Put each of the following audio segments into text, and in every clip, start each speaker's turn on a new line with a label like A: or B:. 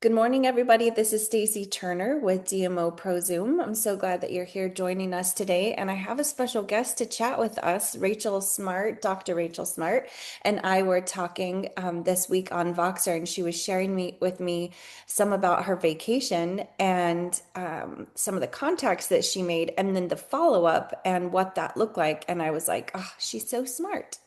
A: Good morning, everybody. This is Stacy Turner with DMOpro Zoom. I'm so glad that you're here joining us today. And I have a special guest to chat with us, Rachel Smart, Dr. Rachel Smart. And I were talking this week on Voxer, and she was sharing with me some about her vacation and some of the contacts that she made, and then the follow-up and what that looked like. And I was like, oh, she's so smart.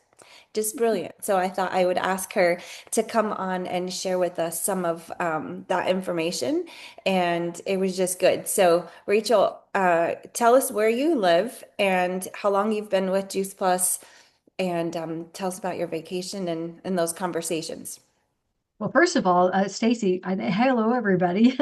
A: Just brilliant. So I thought I would ask her to come on and share with us some of that information. And it was just good. So, Rachel, tell us where you live and how long you've been with Juice Plus, and tell us about your vacation and those conversations.
B: Well, first of all, Stacy, hello, everybody.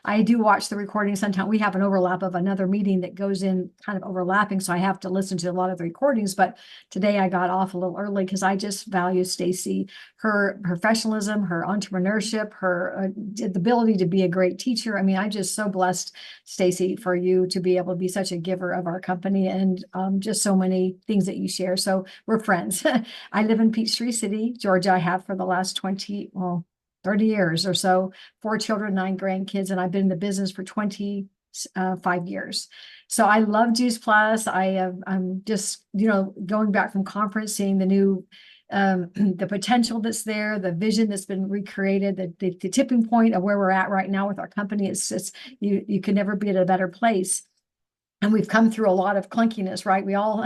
B: I do watch the recording sometimes. We have an overlap of another meeting that goes in kind of overlapping, so I have to listen to a lot of the recordings. But today I got off a little early because I just value Stacy, her professionalism, her entrepreneurship, her the ability to be a great teacher. I mean, I just so blessed, Stacy, for you to be able to be such a giver of our company and just so many things that you share. So we're friends. I live in Peachtree City, Georgia. I have for the last 20, 30 years or so, 4 children, 9 grandkids, and I've been in the business for 25 years. So I love Juice Plus. I'm just, going back from conference, seeing the new, the potential that's there, the vision that's been recreated, the tipping point of where we're at right now with our company. It's you can never be at a better place. And we've come through a lot of clunkiness, right? We all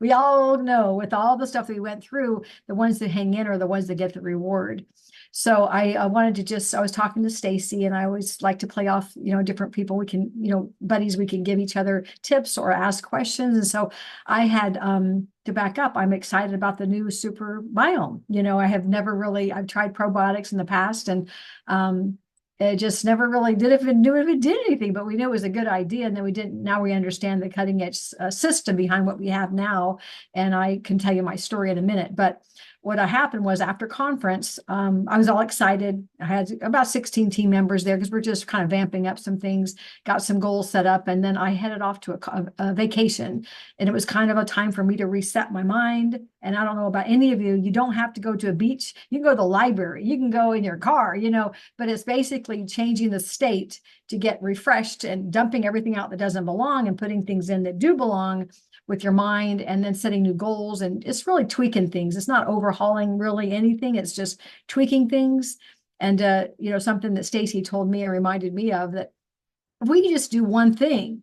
B: we all know with all the stuff that we went through, the ones that hang in are the ones that get the reward. So I wanted to I was talking to Stacy, and I always like to play off, different people we can, buddies, we can give each other tips or ask questions. And so I had to back up, I'm excited about the new Super-Biome. I have never really, I've tried probiotics in the past, and it just never really did if it did anything, but we knew it was a good idea. And then we didn't. Now we understand the cutting edge system behind what we have now. And I can tell you my story in a minute. But what happened was after conference, I was all excited. I had about 16 team members there because we're just kind of vamping up some things, got some goals set up. And then I headed off to a vacation. And it was kind of a time for me to reset my mind. And I don't know about any of you, you don't have to go to a beach. You can go to the library. You can go in your car, but it's basically changing the state to get refreshed and dumping everything out that doesn't belong and putting things in that do belong with your mind, and then setting new goals. And it's really tweaking things. It's not overhauling really anything. It's just tweaking things. And, something that Stacy told me and reminded me of, that if we just do one thing,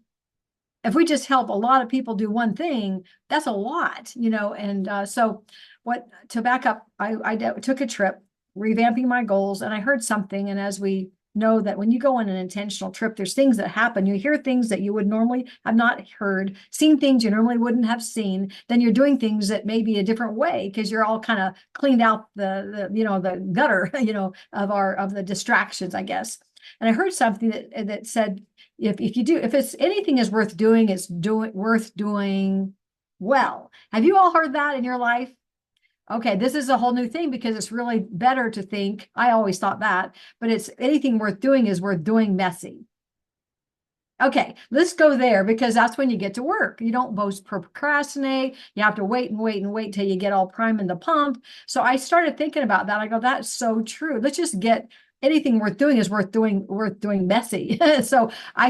B: if we just help a lot of people do one thing, that's a lot, and so to back up, I took a trip revamping my goals, and I heard something. And as we know, that when you go on an intentional trip, there's things that happen. You hear things that you would normally have not heard, seen things you normally wouldn't have seen. Then you're doing things that may be a different way because you're all kind of cleaned out the gutter, of the distractions, I guess. And I heard something that said, if it's anything is worth doing, it's worth doing well. Have you all heard that in your life? Okay, this is a whole new thing because it's really better to think. I always thought that, but it's anything worth doing is worth doing messy. Okay, let's go there because that's when you get to work. You don't both procrastinate. You have to wait and wait and wait till you get all prime in the pump. So I started thinking about that. I go, that's so true. Let's just get anything worth doing is worth doing messy. So I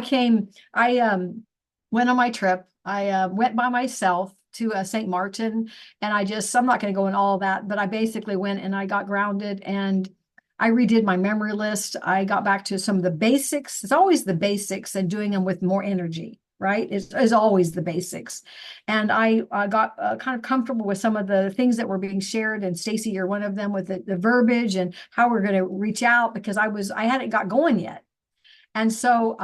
B: went on my trip. I went by myself to St. Martin, and I'm not going to go in all that, but I basically went and I got grounded, and I redid my memory list. I got back to some of the basics. It's always the basics and doing them with more energy, right? It's always the basics. And I got kind of comfortable with some of the things that were being shared. And Stacy, you're one of them, with the verbiage and how we're going to reach out, because I hadn't got going yet. And so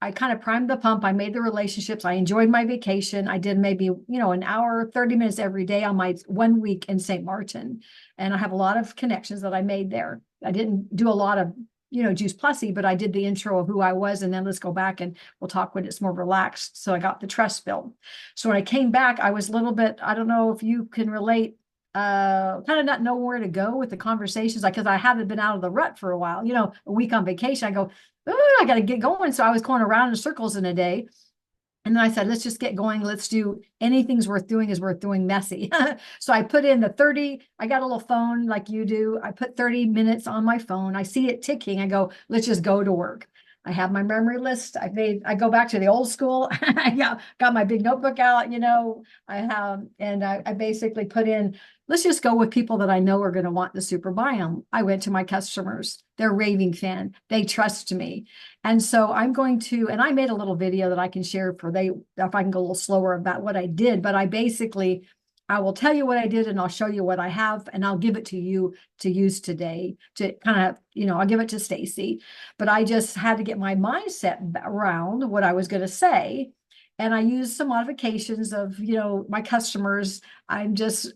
B: I kind of primed the pump. I made the relationships. I enjoyed my vacation. I did maybe, an hour, 30 minutes every day on my 1 week in St. Martin. And I have a lot of connections that I made there. I didn't do a lot of, Juice Plussy, but I did the intro of who I was. And then let's go back and we'll talk when it's more relaxed. So I got the trust built. So when I came back, I was a little bit, I don't know if you can relate, kind of not know where to go with the conversations, because I haven't been out of the rut for a while, a week on vacation. I go, oh, I got to get going. So I was going around in circles in a day. And then I said, let's just get going. Let's do anything's worth doing is worth doing messy. So I put in the 30, I got a little phone like you do. I put 30 minutes on my phone. I see it ticking. I go, let's just go to work. I have my memory list. I go back to the old school. I got my big notebook out, I have, and I basically put in, let's just go with people that I know are going to want the Super-Biome. I went to my customers. They're raving fan. They trust me. And so I'm going to, and I made a little video that I can share if I can go a little slower about what I did, but I will tell you what I did and I'll show you what I have and I'll give it to you to use today to kind of, I'll give it to Stacy, but I just had to get my mindset around what I was going to say. And I used some modifications of, my customers. I'm just,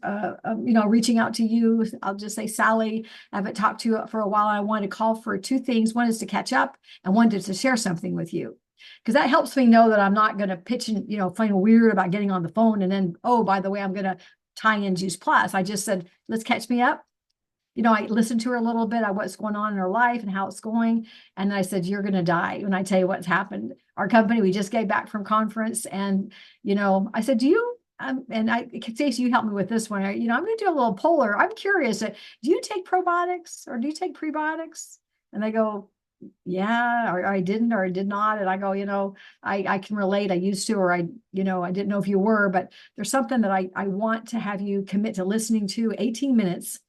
B: reaching out to you. I'll just say, Sally, I haven't talked to you for a while. I want to call for two things. One is to catch up and one is to share something with you. Because that helps me know that I'm not going to pitch and, find weird about getting on the phone. And then, oh, by the way, I'm going to tie in Juice Plus. I just said, let's catch me up. I listened to her a little bit on what's going on in her life and how it's going. And I said, you're going to die when I tell you what's happened. Our company, we just came back from conference. And, I said, do you, and Stacey, you help me with this one. I'm going to do a little poller. I'm curious. Do you take probiotics or do you take prebiotics? And they go, yeah, or I didn't, or I did not. And I go, I can relate. I used to, or I didn't know if you were, but there's something that I want to have you commit to listening to 18 minutes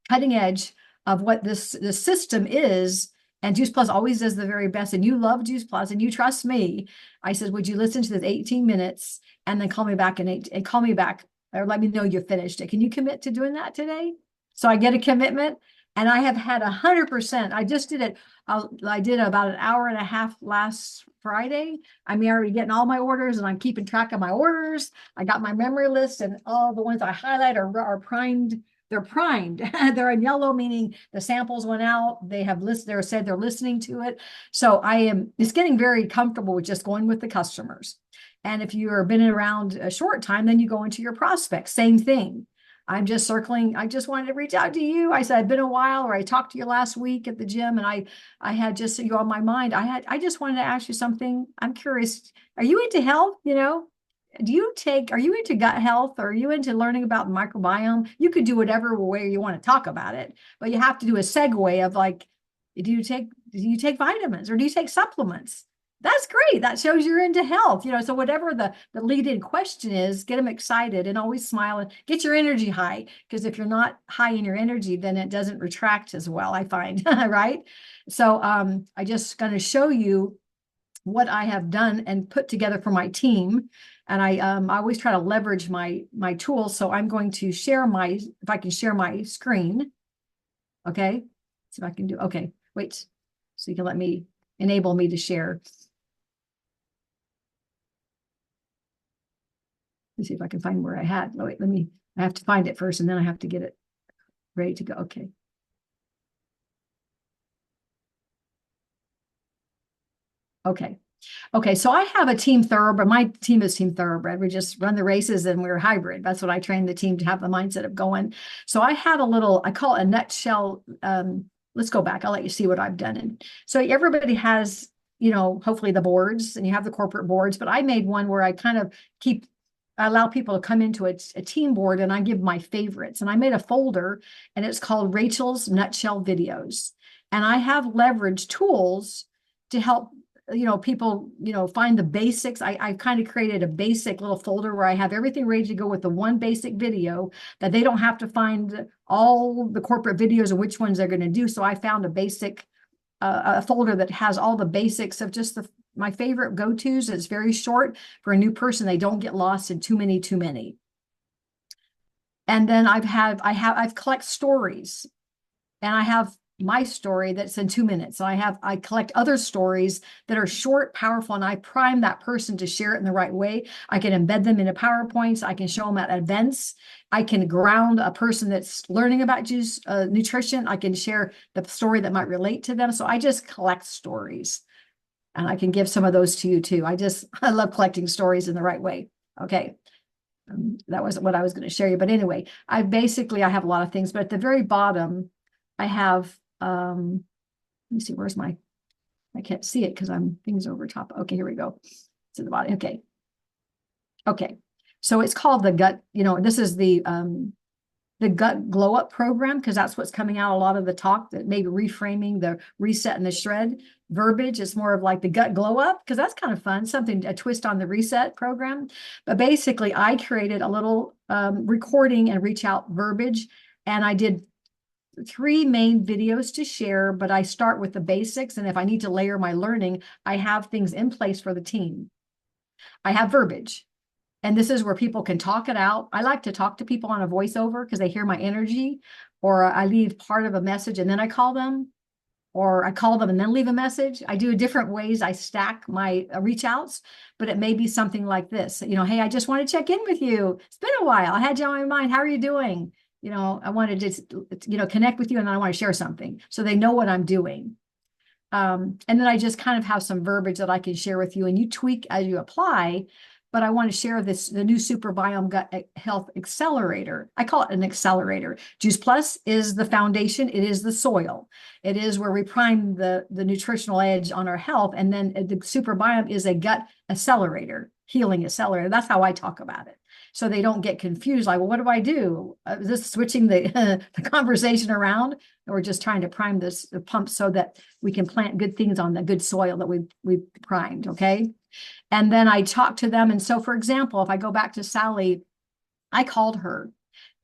B: cutting edge of what this system is. And Juice Plus always does the very best. And you love Juice Plus and you trust me. I said, would you listen to this 18 minutes and then call me back and call me back or let me know you finished it. Can you commit to doing that today? So I get a commitment and I have had 100%. I just did it. I did about an hour and a half last Friday. I'm already getting all my orders and I'm keeping track of my orders. I got my memory list and all the ones I highlight are primed. They're primed. They're in yellow, meaning the samples went out. They said they're listening to it. So it's getting very comfortable with just going with the customers. And if you are been around a short time, then you go into your prospects. Same thing. I'm just circling. I just wanted to reach out to you. I said, I've been a while, or I talked to you last week at the gym and I had just you on my mind. I just wanted to ask you something. I'm curious. Are you into health? Are you into gut health? Or are you into learning about the microbiome? You could do whatever way you want to talk about it, but you have to do a segue of like, do you take vitamins or do you take supplements? That's great. That shows you're into health, so whatever the lead in question is, get them excited and always smile and get your energy high. Because if you're not high in your energy, then it doesn't retract as well, I find, right? So I just going to show you what I have done and put together for my team. And I always try to leverage my tools. So I'm going to if I can share my screen. Okay. See if I can do, okay, wait. So you can enable me to share. Let me see if I can find where I had. Oh, wait, I have to find it first and then I have to get it ready to go. Okay. Okay. Okay, so I have a team thoroughbred. My team is team thoroughbred. We just run the races and we're hybrid. That's what I train the team to have the mindset of going. So I have I call it a nutshell. Let's go back. I'll let you see what I've done. And so everybody has, hopefully the boards and you have the corporate boards, but I made one where I allow people to come into a team board and I give my favorites. And I made a folder and it's called Rachel's Nutshell Videos. And I have leveraged tools to help people, find the basics. I kind of created a basic little folder where I have everything ready to go with the one basic video that they don't have to find all the corporate videos and which ones they're going to do. So I found a folder that has all the basics of just my favorite go-tos. It's very short for a new person. They don't get lost in too many. And then I've collect stories and I have my story that's in 2 minutes. So I collect other stories that are short, powerful, and I prime that person to share it in the right way. I can embed them into PowerPoints. I can show them at events. I can ground a person that's learning about juice, nutrition. I can share the story that might relate to them. So I just collect stories and I can give some of those to you too. I love collecting stories in the right way. Okay. That wasn't what I was going to share you, but anyway, I have a lot of things, but at the very bottom, I have, let me see, I can't see it because things over top. Okay, here we go. To the body. Okay. Okay. So it's called the gut, this is the gut glow up program, because that's what's coming out a lot of the talk, that maybe reframing the reset and the shred verbiage is more of like the gut glow up, because that's kind of fun, something, a twist on the reset program. But basically I created a little recording and reach out verbiage, and I did 3 main videos to share, but I start with the basics, and if I need to layer my learning, I have things in place for the team. I have verbiage. And this is where people can talk it out. I like to talk to people on a voiceover because they hear my energy, or I leave part of a message and then I call them, or I call them and then leave a message. I do different ways. I stack my reach outs, but it may be something like this. Hey, I just want to check in with you. It's been a while. I had you on my mind. How are you doing? I wanted to, connect with you, and then I want to share something so they know what I'm doing. And then I just kind of have some verbiage that I can share with you, and you tweak as you apply. But I want to share the new Super-Biome Gut Health Accelerator. I call it an accelerator. Juice Plus is the foundation. It is the soil. It is where we prime the nutritional edge on our health. And then the Super-Biome is a gut accelerator, healing accelerator. That's how I talk about it. So they don't get confused, like, well, what do I do? Is this switching the conversation around, or just trying to prime the pump so that we can plant good things on the good soil that we've primed, okay? And then I talk to them. And so, for example, if I go back to Sally, I called her,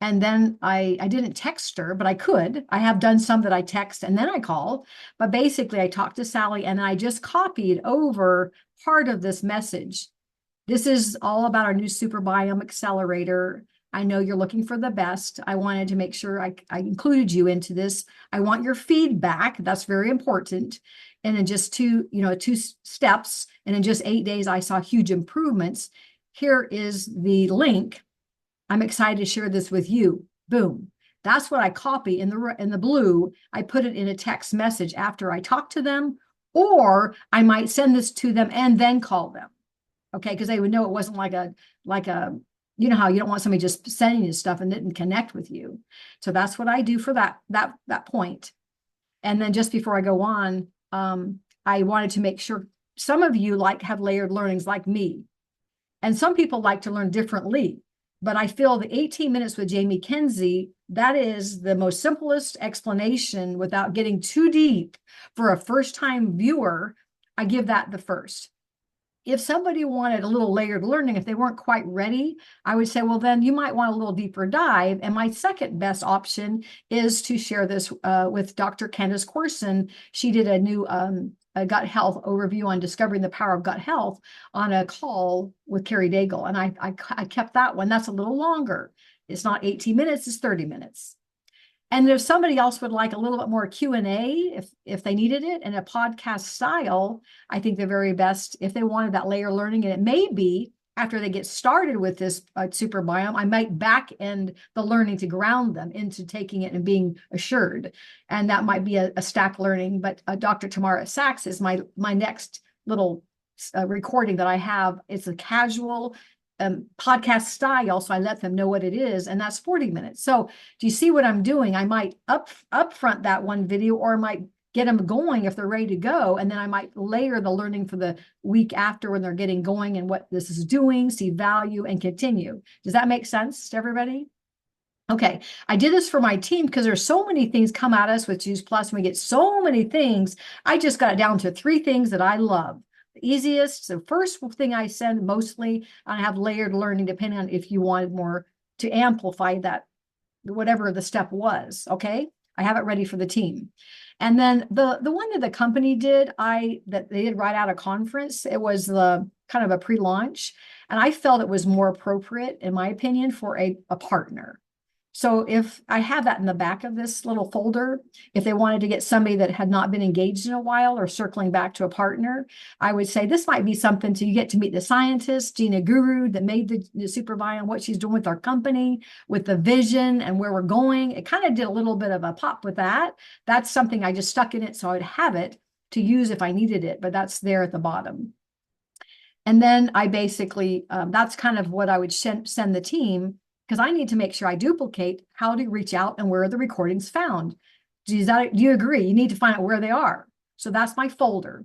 B: and then I didn't text her, but I could. I have done some that I text and then I call. But basically, I talked to Sally and I just copied over part of this message. This is all about our new Super-Biome Accelerator. I know you're looking for the best. I wanted to make sure I included you into this. I want your feedback. That's very important. And in just two steps, and in just 8 days, I saw huge improvements. Here is the link. I'm excited to share this with you. Boom. That's what I copy in the blue. I put it in a text message after I talk to them, or I might send this to them and then call them. Okay, because they would know it wasn't like a, how you don't want somebody just sending you stuff and didn't connect with you. So that's what I do for that point. And then just before I go on, I wanted to make sure some of you have layered learnings like me, and some people like to learn differently. But I feel the 18 minutes with Jamie Kenzie, that is the most simplest explanation without getting too deep for a first-time viewer. I give that the first. If somebody wanted a little layered learning, if they weren't quite ready, I would say, well, then you might want a little deeper dive. And my second best option is to share this with Dr. Candace Corson. She did a new a gut health overview on discovering the power of gut health on a call with Carrie Daigle. And I kept that one. That's a little longer. It's not 18 minutes, it's 30 minutes. And if somebody else would like a little bit more Q&A, if they needed it in a podcast style, I think the very best, if they wanted that layer learning, and it may be after they get started with this Super-Biome, I might back end the learning to ground them into taking it and being assured. And that might be a stack learning, but Dr. Tamara Sachs is my next little recording that I have. It's a casual podcast style, so I let them know what it is, and that's 40 minutes. So do you see what I'm doing? I might upfront that one video, or I might get them going if they're ready to go, and then I might layer the learning for the week after when they're getting going and what this is doing, see value, and continue. Does that make sense to everybody? Okay, I did this for my team because there's so many things come at us with Juice Plus, and we get so many things. I just got it down to 3 things that I love. The easiest, the first thing I send mostly, I have layered learning depending on if you wanted more to amplify that, whatever the step was. Okay, I have it ready for the team. And then the one that the company did, that they did right out of conference, it was the kind of a pre-launch, and I felt it was more appropriate, in my opinion, for a partner. So if I have that in the back of this little folder, if they wanted to get somebody that had not been engaged in a while or circling back to a partner, I would say this might be something to, you get to meet the scientist, Gina Guru, that made the Super-Biome, what she's doing with our company, with the vision and where we're going. It kind of did a little bit of a pop with that. That's something I just stuck in it so I would have it to use if I needed it, but that's there at the bottom. And then I basically, that's kind of what I would send the team, because I need to make sure I duplicate how to reach out and where are the recordings found. Do you agree? You need to find out where they are. So that's my folder.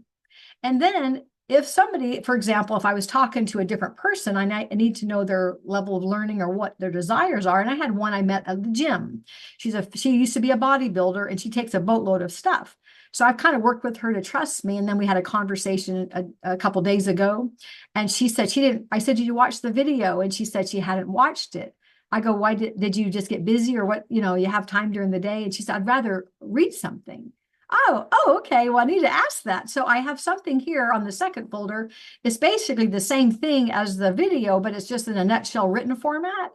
B: And then if somebody, for example, if I was talking to a different person, I need to know their level of learning or what their desires are. And I had one I met at the gym. She used to be a bodybuilder and she takes a boatload of stuff. So I've kind of worked with her to trust me. And then we had a conversation a couple days ago. And she said she didn't, I said, did you watch the video? And she said she hadn't watched it. I go, why did you just get busy or what? You have time during the day? And she said, I'd rather read something. Oh, okay. Well, I need to ask that. So I have something here on the second folder. It's basically the same thing as the video, but it's just in a nutshell written format.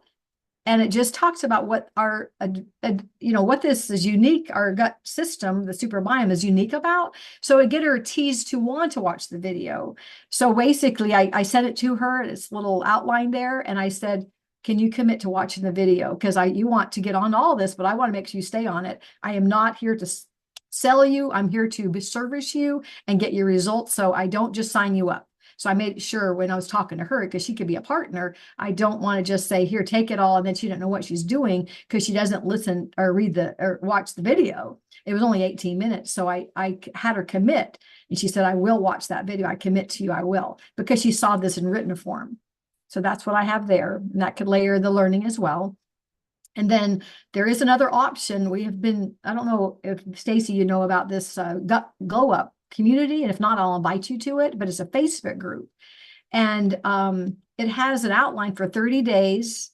B: And it just talks about what what this is unique, our gut system, the Super-Biome is unique about. So it get her teased to want to watch the video. So basically, I sent it to her, it's little outline there, and I said, can you commit to watching the video? Because you want to get on all this, but I want to make sure you stay on it. I am not here to sell you. I'm here to service you and get your results. So I don't just sign you up. So I made sure when I was talking to her, because she could be a partner, I don't want to just say, here, take it all. And then she don't know what she's doing because she doesn't listen or or watch the video. It was only 18 minutes. So I had her commit. And she said, I will watch that video. I commit to you. I will, because she saw this in written form. So that's what I have there. And that could layer the learning as well. And then there is another option. We have been, I don't know if Stacy, you know about this Gut Glow Up community. And if not, I'll invite you to it, but it's a Facebook group. And it has an outline for 30 days.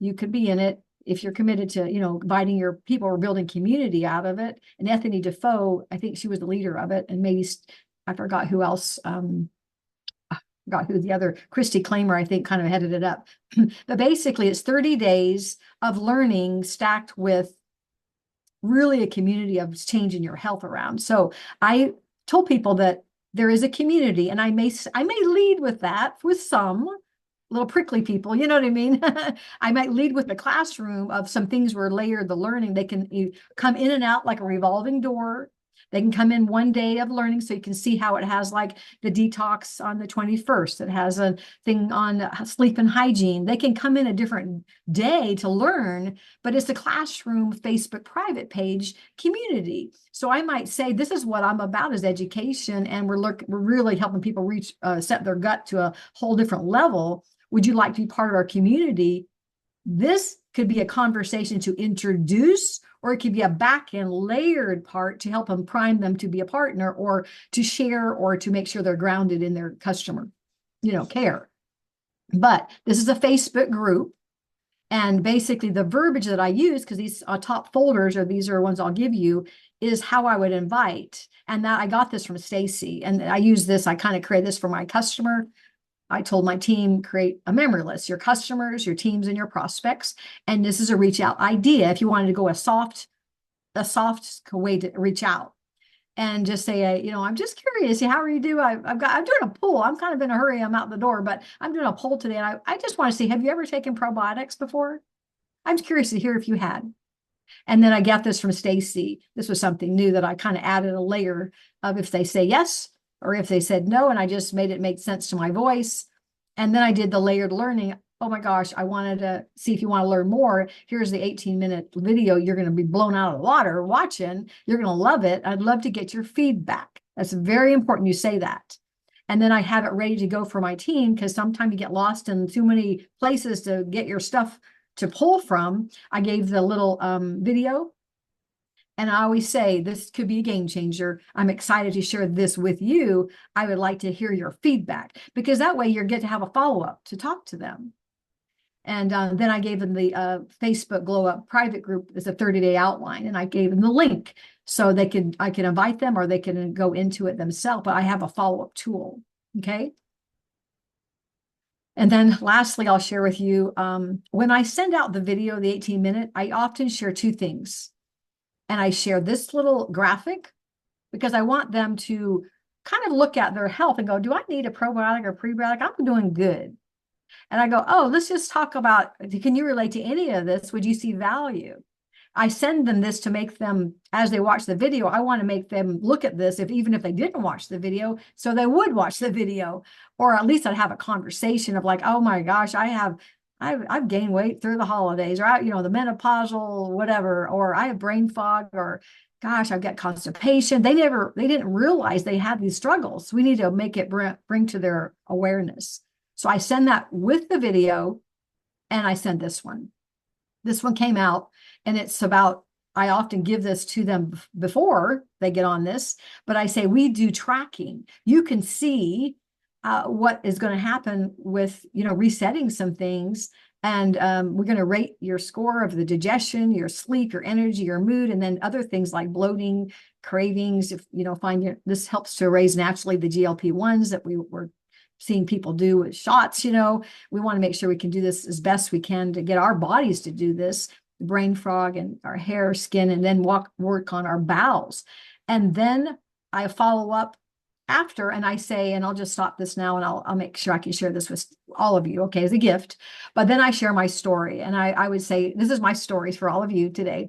B: You could be in it if you're committed to, inviting your people or building community out of it. And Anthony Defoe, I think she was the leader of it. And maybe I forgot who else. Forgot who the other, Christy Claimer, I think, kind of headed it up. But basically, it's 30 days of learning stacked with really a community of changing your health around. So I told people that there is a community, and I may lead with that with some little prickly people, you know what I mean? I might lead with the classroom of some things where layered the learning. They can come in and out like a revolving door. They can come in one day of learning, so you can see how it has like the detox on the 21st. It has a thing on sleep and hygiene. They can come in a different day to learn, but it's a classroom Facebook private page community. So I might say, this is what I'm about is education, and we're really helping people reach, set their gut to a whole different level. Would you like to be part of our community? This could be a conversation to introduce, or it could be a back end layered part to help them prime them to be a partner or to share or to make sure they're grounded in their customer, care. But this is a Facebook group. And basically the verbiage that I use, because these top folders, or these are ones I'll give you, is how I would invite. And that I got this from Stacy. And I use this, I kind of create this for my customer. I told my team, create a memory list, your customers, your teams, and your prospects. And this is a reach out idea. If you wanted to go a soft way to reach out and just say, I'm just curious, how are you doing? I'm doing a poll. I'm kind of in a hurry. I'm out the door, but I'm doing a poll today. And I just want to see, have you ever taken probiotics before? I'm curious to hear if you had. And then I got this from Stacy. This was something new that I kind of added a layer of if they say yes, or if they said no, and I just made it make sense to my voice. And then I did the layered learning. Oh my gosh, I wanted to see if you want to learn more. Here's the 18-minute video. You're going to be blown out of the water watching. You're going to love it. I'd love to get your feedback. That's very important you say that. And then I have it ready to go for my team, because sometimes you get lost in too many places to get your stuff to pull from. I gave the little video. And I always say, this could be a game changer. I'm excited to share this with you. I would like to hear your feedback, because that way you get to have a follow-up to talk to them. And then I gave them the Facebook Glow Up private group as a 30-day outline. And I gave them the link so I can invite them, or they can go into it themselves. But I have a follow-up tool. Okay. And then lastly, I'll share with you, when I send out the video, the 18-minute, I often share two things. And I share this little graphic because I want them to kind of look at their health and go, do I need a probiotic or prebiotic? I'm doing good. And I go, oh, let's just talk about, can you relate to any of this? Would you see value? I send them this to make them, as they watch the video, I want to make them look at this, even if they didn't watch the video, so they would watch the video, or at least I'd have a conversation of like, oh my gosh, I I've gained weight through the holidays, or the menopausal whatever, or I have brain fog, or gosh, I've got constipation. They didn't realize they had these struggles. We need to make it bring to their awareness. So I send that with the video, and I send this one. This one came out, and it's about, I often give this to them before they get on this, but I say, we do tracking. You can see what is going to happen with, resetting some things. And we're going to rate your score of the digestion, your sleep, your energy, your mood, and then other things like bloating, cravings. If, this helps to raise naturally the GLP-1s that we were seeing people do with shots. We want to make sure we can do this as best we can to get our bodies to do this, brain fog and our hair, skin, and then work on our bowels. And then I follow up after, and I say, and I'll just stop this now, and I'll make sure I can share this with all of you, okay, as a gift. But then I share my story, and I would say, this is my stories for all of you today.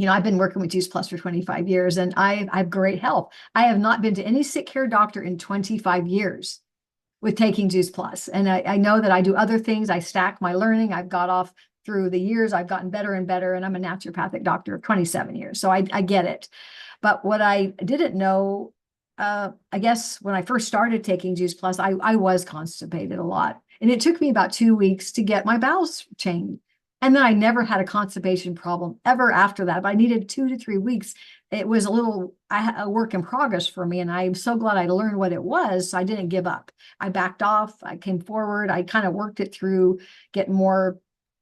B: I've been working with Juice Plus for 25 years, and I have great health. I have not been to any sick care doctor in 25 years with taking Juice Plus. And I know that I do other things. I stack my learning. I've got off through the years. I've gotten better and better. And I'm a naturopathic doctor of 27 years. So I get it. But what I didn't know, I guess when I first started taking Juice Plus, I was constipated a lot. And it took me about 2 weeks to get my bowels changed. And then I never had a constipation problem ever after that. But I needed 2 to 3 weeks. It was a work in progress for me. And I'm so glad I learned what it was. So I didn't give up. I backed off. I came forward. I kind of worked it through, getting more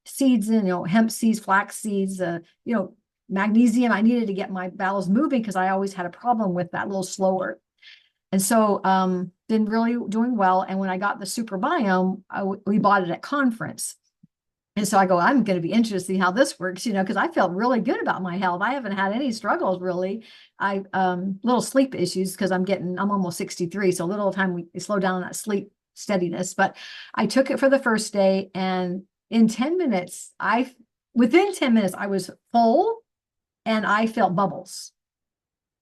B: seeds in, hemp seeds, flax seeds, magnesium. I needed to get my bowels moving because I always had a problem with that, a little slower. And so been really doing well. And when I got the Super-Biome, we bought it at conference. And so I go, I'm going to be interested to see how this works, because I felt really good about my health. I haven't had any struggles really. Little sleep issues because I'm almost 63. So a little time we slow down on that sleep steadiness. But I took it for the first day, and in 10 minutes, within 10 minutes, I was full and I felt bubbles.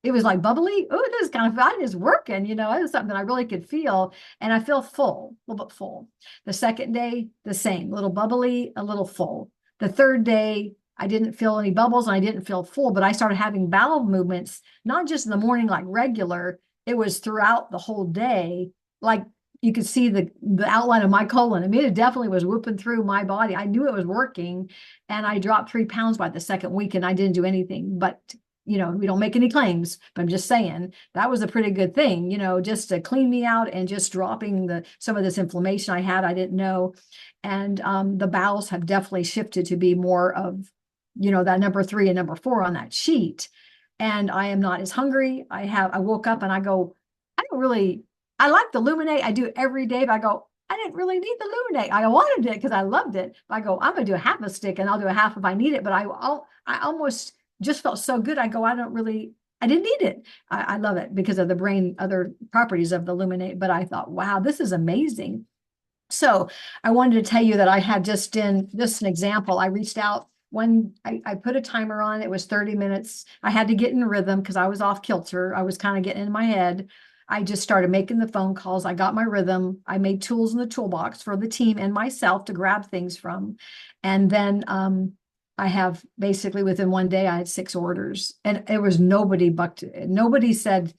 B: It was like bubbly. Oh, this kind of fun is working. It was something that I really could feel. And I feel full, a little bit full. The second day, the same, a little bubbly, a little full. The third day, I didn't feel any bubbles and I didn't feel full, but I started having bowel movements, not just in the morning like regular. It was throughout the whole day. Like you could see the outline of my colon. I mean, it definitely was whooping through my body. I knew it was working. And I dropped 3 pounds by the second week, and I didn't do anything but we don't make any claims, but I'm just saying that was a pretty good thing, just to clean me out and just dropping some of this inflammation I had, I didn't know. And the bowels have definitely shifted to be more of, that number 3 and number 4 on that sheet. And I am not as hungry. I woke up and I go, I like the Luminate. I do it every day, but I go, I didn't really need the Luminate. I wanted it because I loved it. But I go, I'm going to do a half a stick and I'll do a half if I need it. But I almost just felt so good. I go, I didn't need it. I love it because of the brain, other properties of the Luminate. But I thought, wow, this is amazing. So I wanted to tell you that I had just an example. I reached out I put a timer on. It was 30 minutes. I had to get in rhythm because I was off kilter. I was kind of getting in my head. I just started making the phone calls. I got my rhythm. I made tools in the toolbox for the team and myself to grab things from. And then I have basically within one day, I had 6 orders, and it was nobody said,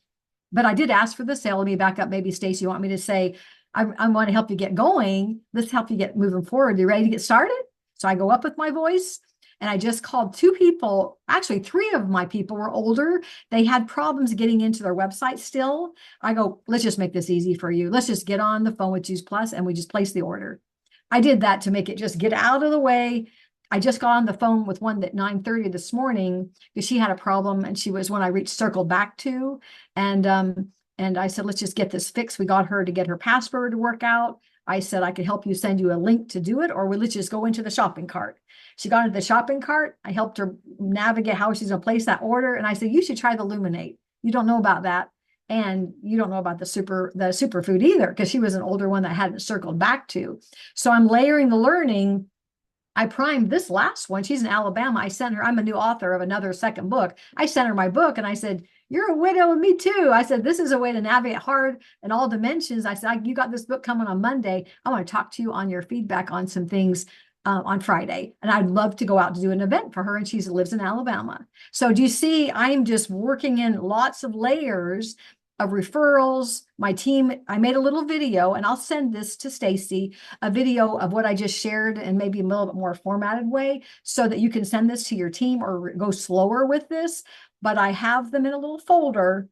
B: but I did ask for the sale. Let me back up. Maybe Stacy, you want me to say, I want to help you get going. Let's help you get moving forward. You ready to get started? So I go up with my voice, and I just called 2 people. Actually, 3 of my people were older. They had problems getting into their website still. I go, let's just make this easy for you. Let's just get on the phone with Juice Plus, and we just place the order. I did that to make it just get out of the way. I just got on the phone with one at 9:30 this morning because she had a problem, and she was one I circled back to. And I said, let's just get this fixed. We got her to get her password to work out. I said, I could help you send you a link to do it, or let's just go into the shopping cart. She got into the shopping cart. I helped her navigate how she's going to place that order. And I said, you should try the Luminate. You don't know about that. And you don't know about the superfood either, because she was an older one that I hadn't circled back to. So I'm layering the learning. I primed this last one. She's in Alabama. I sent her, I'm a new author of another second book. I sent her my book and I said, you're a widow and me too. I said, this is a way to navigate hard in all dimensions. I said, you got this book coming on Monday. I want to talk to you on your feedback on some things on Friday. And I'd love to go out to do an event for her. And she lives in Alabama. So do you see, I'm just working in lots of layers of referrals. My team, I made a little video and I'll send this to Stacy, a video of what I just shared and maybe a little bit more formatted way so that you can send this to your team or go slower with this. But I have them in a little folder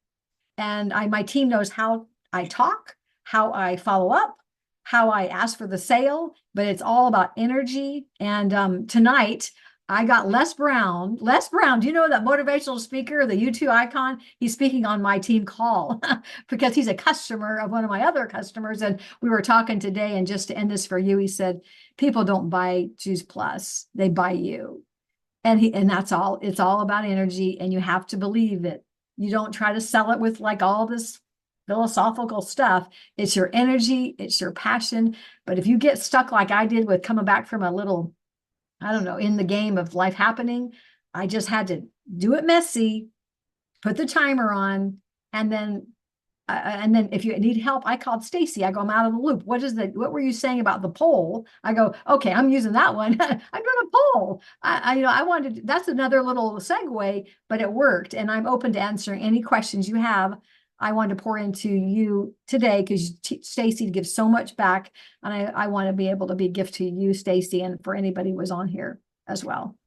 B: and my team knows how I talk, how I follow up, how I ask for the sale, but it's all about energy. And tonight I got Les Brown. Les Brown, do you know that motivational speaker, the YouTube icon? He's speaking on my team call because he's a customer of one of my other customers. And we were talking today, and just to end this for you, he said, people don't buy Juice Plus, they buy you. And that's all. It's all about energy, and you have to believe it. You don't try to sell it with like all this philosophical stuff. It's your energy, it's your passion. But if you get stuck like I did with coming back from a little, I don't know, in the game of life happening, I just had to do it messy, put the timer on, and then if you need help, I called Stacy. I go, I'm out of the loop. What were you saying about the poll? I go, okay, I'm using that one. I'm doing a poll. I wanted, that's another little segue, but it worked. And I'm open to answering any questions you have. I wanted to pour into you today because Stacy gives so much back. And I want to be able to be a gift to you, Stacy, and for anybody who was on here as well.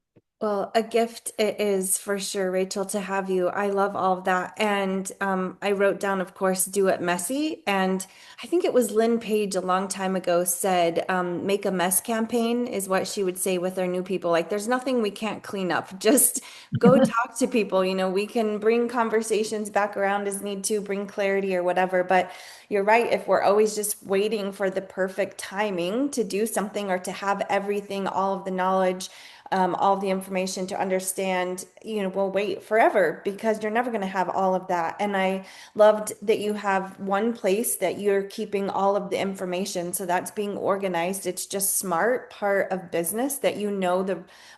A: Well, a gift it is for sure, Rachel, to have you. I love all of that. And I wrote down, of course, do it messy. And I think it was Lynn Page a long time ago said, make a mess campaign is what she would say with our new people. Like, there's nothing we can't clean up. Just go talk to people. We can bring conversations back around as need to, bring clarity or whatever. But you're right. If we're always just waiting for the perfect timing to do something or to have everything, all of the knowledge, all the information to understand, we'll wait forever because you're never going to have all of that. And I loved that you have one place that you're keeping all of the information. So that's being organized. It's just smart part of business that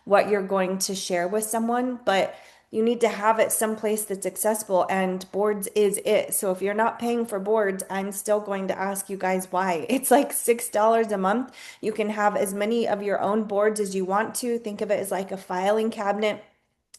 A: what you're going to share with someone, but you need to have it someplace that's accessible, and boards is it. So if you're not paying for boards, I'm still going to ask you guys why. It's like $6 a month. You can have as many of your own boards as you want to. Think of it as like a filing cabinet.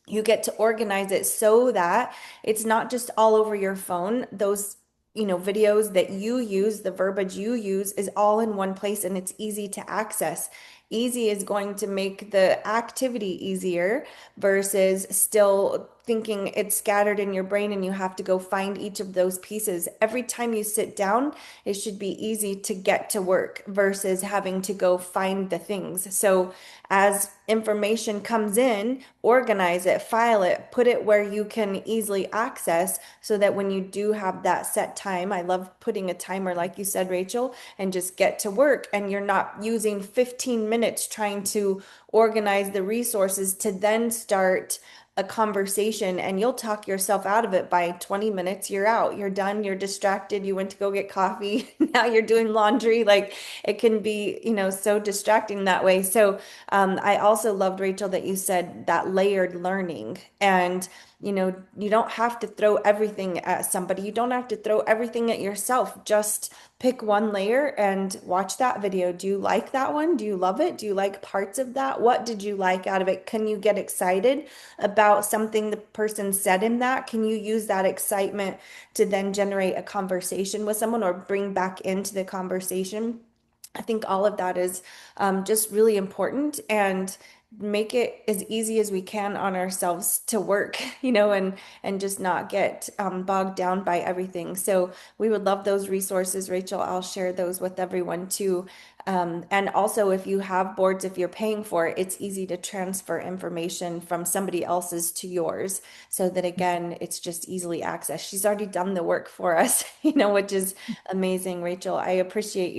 A: You get to organize it so that it's not just all over your phone. Those, videos that you use, the verbiage you use is all in one place and it's easy to access. Easy is going to make the activity easier versus still thinking it's scattered in your brain and you have to go find each of those pieces. Every time you sit down, it should be easy to get to work versus having to go find the things. So as information comes in, organize it, file it, put it where you can easily access so that when you do have that set time, I love putting a timer, like you said, Rachel, and just get to work. And you're not using 15 minutes trying to organize the resources to then start a conversation, and you'll talk yourself out of it. By 20 minutes you're out, you're done, you're distracted, you went to go get coffee. Now you're doing laundry. Like, it can be, so distracting that way. So I also loved, Rachel, that you said that layered learning. And you don't have to throw everything at somebody. You don't have to throw everything at yourself. Just pick one layer and watch that video. Do you like that one? Do you love it? Do you like parts of that? What did you like out of it? Can you get excited about something the person said in that? Can you use that excitement to then generate a conversation with someone or bring back into the conversation? I think all of that is just really important, and make it as easy as we can on ourselves to work, and just not get bogged down by everything. So we would love those resources, Rachel. I'll share those with everyone too. And also, if you have boards, if you're paying for it, it's easy to transfer information from somebody else's to yours so that, again, it's just easily accessed. She's already done the work for us, which is amazing, Rachel. I appreciate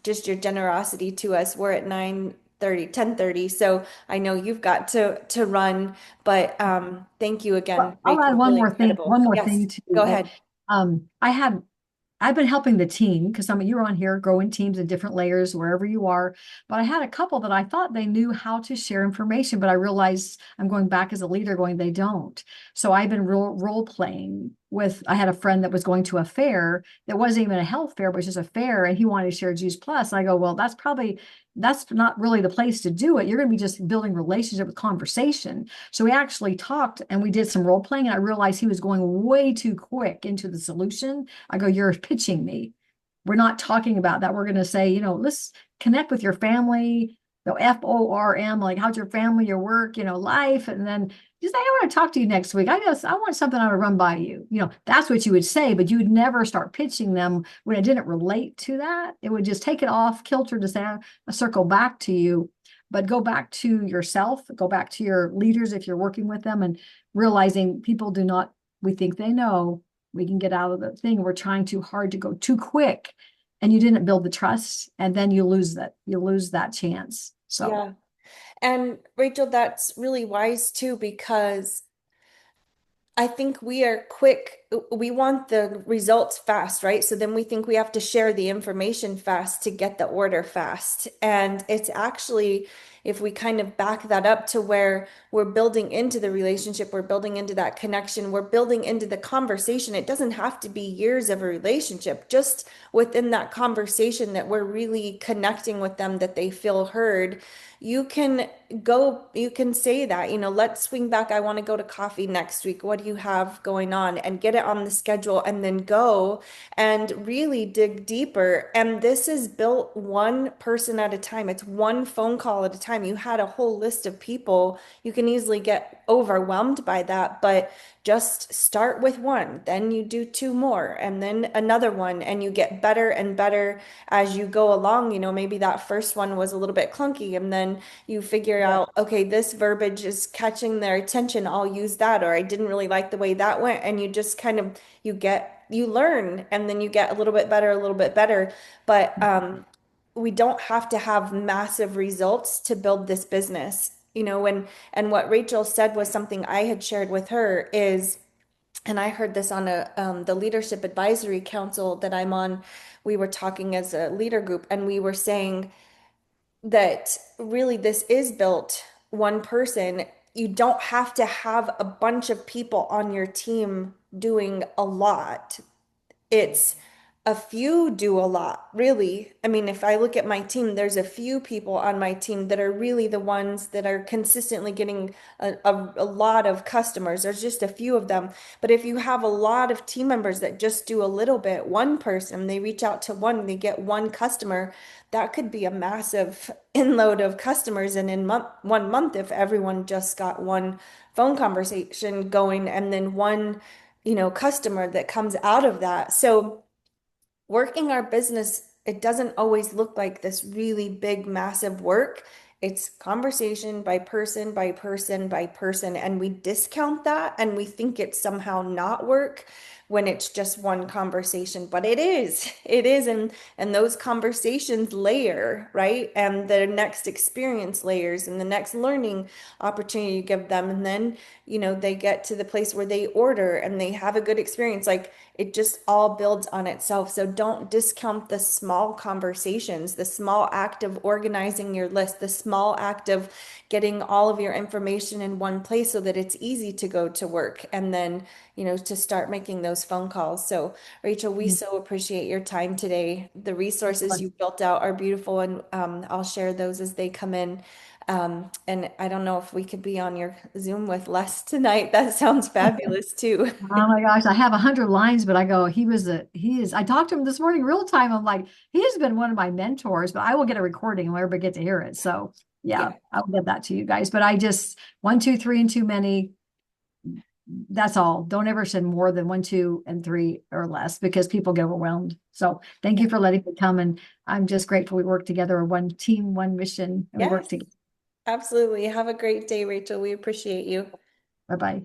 A: just your generosity to us. We're at 10:30. So I know you've got to run, but thank you again,
B: Well, I'll
A: Rachel.
B: add
A: Really incredible.
B: one more
A: Yes,
B: thing too,
A: go
B: that
A: ahead.
B: I had I've been helping the team because some of you are on here growing teams in different layers wherever you are. But I had a couple that I thought they knew how to share information, but I realized I'm going back as a leader going, they don't. So I've been role playing with, I had a friend that was going to a fair that wasn't even a health fair, but it was just a fair, and he wanted to share Juice Plus. I go, well, that's not really the place to do it. You're going to be just building relationship with conversation. So we actually talked and we did some role playing, and I realized he was going way too quick into the solution. I go, you're pitching me. We're not talking about that. We're going to say, let's connect with your family, the FORM, like how's your family, your work, life. And then just say, I want to talk to you next week. I want something I want to run by you. That's what you would say, but you would never start pitching them when it didn't relate to that. It would just take it off kilter to say, a circle back to you, but go back to yourself, go back to your leaders if you're working with them, and realizing people do not, we think they know, we can get out of the thing. We're trying too hard to go too quick, and you didn't build the trust, and then you lose that chance. So
A: Yeah. And Rachel, that's really wise too, because I think we are quick. We want the results fast, right? So then we think we have to share the information fast to get the order fast. And it's actually, if we kind of back that up to where we're building into the relationship, we're building into that connection, we're building into the conversation. It doesn't have to be years of a relationship, just within that conversation that we're really connecting with them, that they feel heard. You can say that, let's swing back. I want to go to coffee next week. What do you have going on? And get it on the schedule and then go and really dig deeper. And this is built one person at a time. It's one phone call at a time. You had a whole list of people. You can easily get overwhelmed by that, but just start with one, then you do two more, and then another one, and you get better and better as you go along. Maybe that first one was a little bit clunky, and then you figure
B: yeah.
A: out, okay, this verbiage is catching their attention. I'll use that, or I didn't really like the way that went. And you just kind of, you learn, and then you get a little bit better, a little bit better. But we don't have to have massive results to build this business. And what Rachel said was something I had shared with her is, and I heard this on the Leadership Advisory Council that I'm on. We were talking as a leader group, and we were saying that really this is built one person. You don't have to have a bunch of people on your team doing a lot. It's a few do a lot, really. I mean, if I look at my team, there's a few people on my team that are really the ones that are consistently getting a lot of customers. There's just a few of them. But if you have a lot of team members that just do a little bit, one person, they reach out to one, they get one customer, that could be a massive inload of customers. And in 1 month, if everyone just got one phone conversation going and then one customer that comes out of that. So working our business, it doesn't always look like this really big, massive work. It's conversation by person, by person, by person. And we discount that and we think it's somehow not work when it's just one conversation. But it is. It is. And those conversations layer, right? And the next experience layers and the next learning opportunity you give them. And then, they get to the place where they order and they have a good experience. Like it just all builds on itself. So don't discount the small conversations, the small act of organizing your list, the small act of getting all of your information in one place so that it's easy to go to work and then, to start making those phone calls. So, Rachel, we so appreciate your time today. The resources you built out are beautiful, and I'll share those as they come in. And I don't know if we could be on your Zoom with Les tonight. That sounds fabulous too.
B: Oh my gosh, I have 100 lines, but I go, he is, I talked to him this morning real time. I'm like, he has been one of my mentors, but I will get a recording and everybody get to hear it. So yeah,
A: Yeah.
B: I'll get that to you guys. But I just, one, two, three, and too many. That's all. Don't ever send more than one, two, and three or less because people get overwhelmed. So thank you for letting me come. And I'm just grateful we work together, one team, one mission, and we work
A: Yes,
B: together.
A: absolutely. Have a great day, Rachel. We appreciate you.
B: Bye bye.